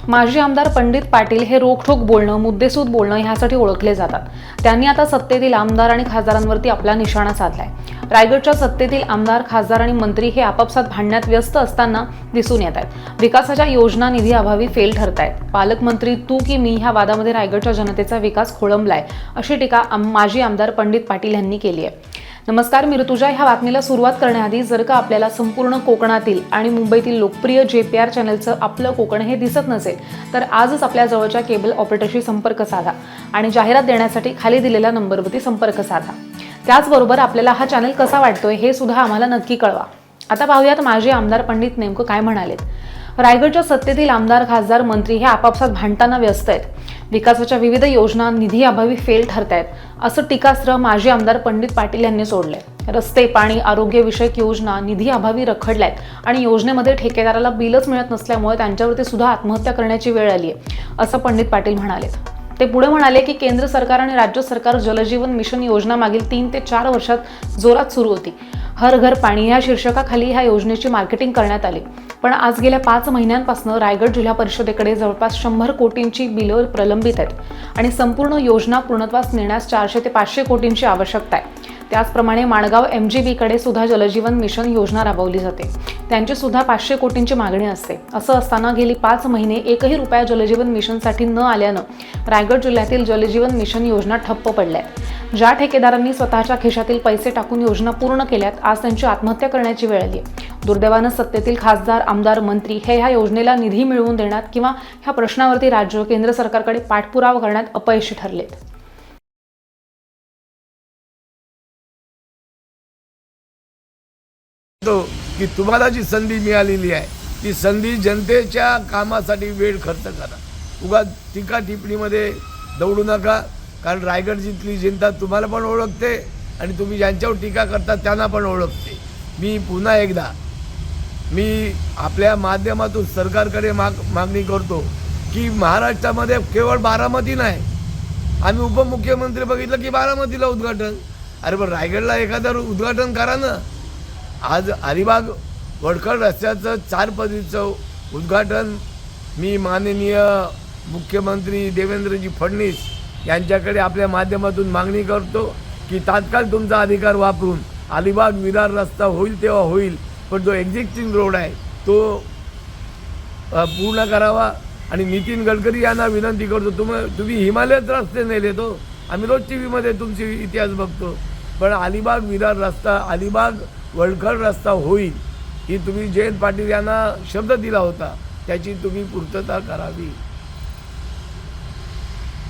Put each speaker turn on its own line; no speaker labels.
माजी आमदार पंडित पाटील हे रोखठोक बोलणं, मुद्देसूद बोलणं ह्यासाठी ओळखले जातात. त्यांनी आता सत्तेतील आमदार आणि खासदारांवरती आपला निशाणा साधलाय. रायगडच्या सत्तेतील आमदार, खासदार आणि मंत्री हे आपापसात भांडण्यात व्यस्त असताना दिसून येत आहेत. विकासाच्या योजना निधी अभावी फेल ठरतायत. पालकमंत्री तू की मी ह्या वादामध्ये रायगडच्या जनतेचा विकास खोळंबलाय, अशी टीका माजी आमदार पंडित पाटील यांनी केली आहे. नमस्कार, मी ऋतुजा. ह्या बातमीला सुरुवात करण्याआधी जर का आपल्याला संपूर्ण कोकणातील आणि मुंबईतील लोकप्रिय JPR चॅनलचं आपलं कोकण हे दिसत नसेल तर आजच आपल्या जवळच्या केबल ऑपरेटरशी संपर्क साधा आणि जाहिरात देण्यासाठी खाली दिलेल्या नंबरवरती संपर्क साधा. त्याचबरोबर आपल्याला हा चॅनल कसा वाटतोय हे सुद्धा आम्हाला नक्की कळवा. आता पाहूयात माजी आमदार पंडित नेमकं काय म्हणालेत. रायगडच्या सत्तेतील आमदार, खासदार, मंत्री हे आपापसात भांडताना व्यस्त आहेत. विकासाच्या विविध योजना निधी अभावी फेल ठरतायत, असं टीकास्त्र माजी आमदार पंडित पाटील यांनी सोडलंय. रस्ते, पाणी, आरोग्य विषयक योजना निधी अभावी रखडल्यात आणि योजनेमध्ये ठेकेदाराला बिलच मिळत नसल्यामुळे त्यांच्यावरती सुद्धा आत्महत्या करण्याची वेळ आली आहे, असं पंडित पाटील म्हणाले. ते पुढे म्हणाले की केंद्र सरकार आणि राज्य सरकार जलजीवन मिशन योजना मागील 3 ते 4 वर्षात जोरात सुरू होती. हर घर पाणी या शीर्षकाखाली ह्या योजनेची मार्केटिंग करण्यात आली. पण आज गेल्या 5 महिन्यांपासून रायगड जिल्हा परिषदेकडे जवळपास 100 कोटींची बिलं प्रलंबित आहेत आणि संपूर्ण योजना पूर्णत्वास नेण्यास 400 ते 500 कोटींची आवश्यकता आहे. त्याचप्रमाणे माणगाव MGBकडे सुद्धा जलजीवन मिशन योजना राबवली जाते. त्यांची सुद्धा 500 कोटींची मागणी असते. असं असताना गेली 5 महिने एकही रुपया जलजीवन मिशनसाठी न आल्यानं रायगड जिल्ह्यातील जलजीवन मिशन योजना ठप्प पडल्या. ज्या ठेकेदारांनी स्वतःच्या खिशातील पैसे टाकून योजना पूर्ण केल्यात, आज त्यांची आत्महत्या करण्याची वेळ आली आहे. दुर्दैवानं सत्तेतील खासदार, आमदार, मंत्री हे ह्या योजनेला निधी मिळवून देण्यात किंवा ह्या प्रश्नावरती राज्य, केंद्र सरकारकडे पाठपुरावा करण्यात अपयशी ठरलेत.
की तुम्हाला जी संधी मिळालेली आहे ती संधी जनतेच्या कामासाठी वेळ खर्च करा. उगाच टीका टिप्पणीमध्ये दौडू नका, कारण रायगड जिथली जनता तुम्हाला पण ओळखते आणि तुम्ही ज्यांच्यावर टीका करता त्यांना पण ओळखते. मी पुन्हा एकदा आपल्या माध्यमातून सरकारकडे मागणी करतो की महाराष्ट्रामध्ये केवळ बारामती नाही, आम्ही उपमुख्यमंत्री बघितलं की बारामतीला उद्घाटन. अरे पण रायगडला एखादं उद्घाटन करा ना. आज अलिबाग वडखळ रस्त्याचं 4 पदरीचं उद्घाटन मी माननीय मुख्यमंत्री देवेंद्रजी फडणवीस यांच्याकडे आपल्या माध्यमातून मागणी करतो की तात्काळ तुमचा अधिकार वापरून अलिबाग विरार रस्ता होईल तेव्हा होईल, पण जो एक्झिस्टिंग रोड आहे तो पूर्ण करावा. आणि नितीन गडकरी यांना विनंती करतो, तुम्ही हिमालयात रस्ते नेले तो, आम्ही रोज TV तुमची इतिहास बघतो, पण अलिबाग विरार रस्ता, अलिबाग वडखळ रस्ता होईल ही तुम्ही जयंत पाटील यांना शब्द दिला होता, त्याची तुम्ही पूर्तता करावी.